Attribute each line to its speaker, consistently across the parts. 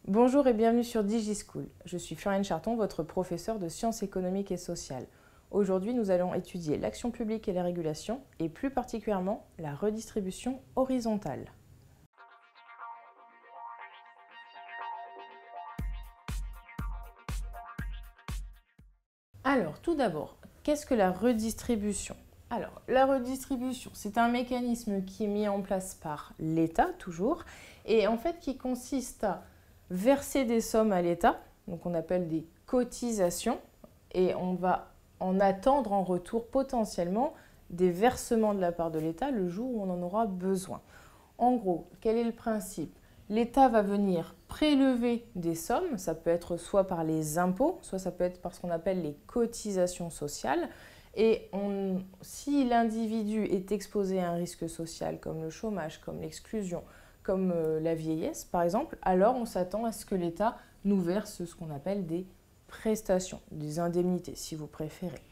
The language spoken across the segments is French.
Speaker 1: Bonjour et bienvenue sur DigiSchool. Je suis Floriane Charton, votre professeure de sciences économiques et sociales. Aujourd'hui, nous allons étudier l'action publique et la régulation, et plus particulièrement la redistribution horizontale. Alors, tout d'abord, qu'est-ce que la redistribution? Alors, la redistribution, c'est un mécanisme qui est mis en place par l'État, toujours, et en fait qui consiste à verser des sommes à l'État, donc on appelle des cotisations, et on va en attendre en retour potentiellement des versements de la part de l'État le jour où on en aura besoin. En gros, quel est le principe? L'État va venir prélever des sommes, ça peut être soit par les impôts, soit ça peut être par ce qu'on appelle les cotisations sociales. Et si l'individu est exposé à un risque social comme le chômage, comme l'exclusion, comme la vieillesse par exemple, alors on s'attend à ce que l'État nous verse ce qu'on appelle des prestations, des indemnités si vous préférez.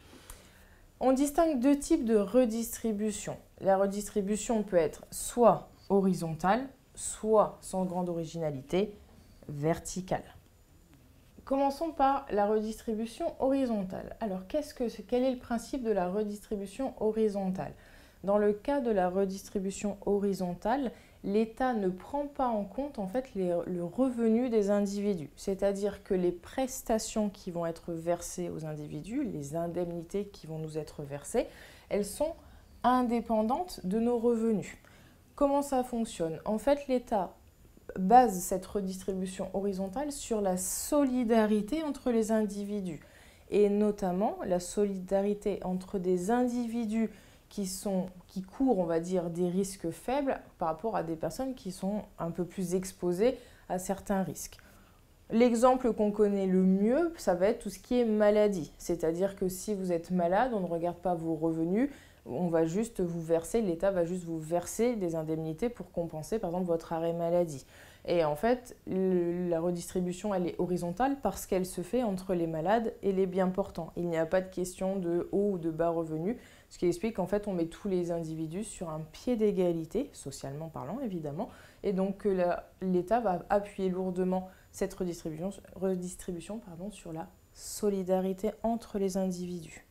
Speaker 1: On distingue deux types de redistribution. La redistribution peut être soit horizontale, soit sans grande originalité, verticale. Commençons par la redistribution horizontale. Alors, quel est le principe de la redistribution horizontale? Dans le cas de la redistribution horizontale, l'État ne prend pas en compte en fait le revenu des individus. C'est-à-dire que les prestations qui vont être versées aux individus, les indemnités qui vont nous être versées, elles sont indépendantes de nos revenus. Comment ça fonctionne? En fait, l'État base cette redistribution horizontale sur la solidarité entre les individus et notamment la solidarité entre des individus qui courent, on va dire, des risques faibles par rapport à des personnes qui sont un peu plus exposées à certains risques. L'exemple qu'on connaît le mieux, ça va être tout ce qui est maladie. C'est-à-dire que si vous êtes malade, on ne regarde pas vos revenus, on va juste vous verser, l'État va juste vous verser des indemnités pour compenser par exemple votre arrêt maladie. Et en fait, la redistribution, elle est horizontale parce qu'elle se fait entre les malades et les bien portants. Il n'y a pas de question de haut ou de bas revenus, ce qui explique qu'en fait, on met tous les individus sur un pied d'égalité, socialement parlant évidemment, et donc l'État va appuyer lourdement cette redistribution sur la solidarité entre les individus.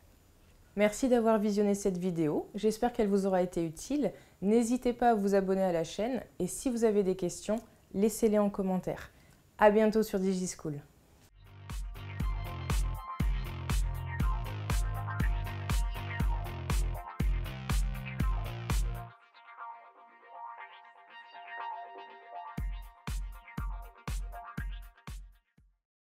Speaker 1: Merci d'avoir visionné cette vidéo, j'espère qu'elle vous aura été utile. N'hésitez pas à vous abonner à la chaîne et si vous avez des questions, laissez-les en commentaire. À bientôt sur DigiSchool.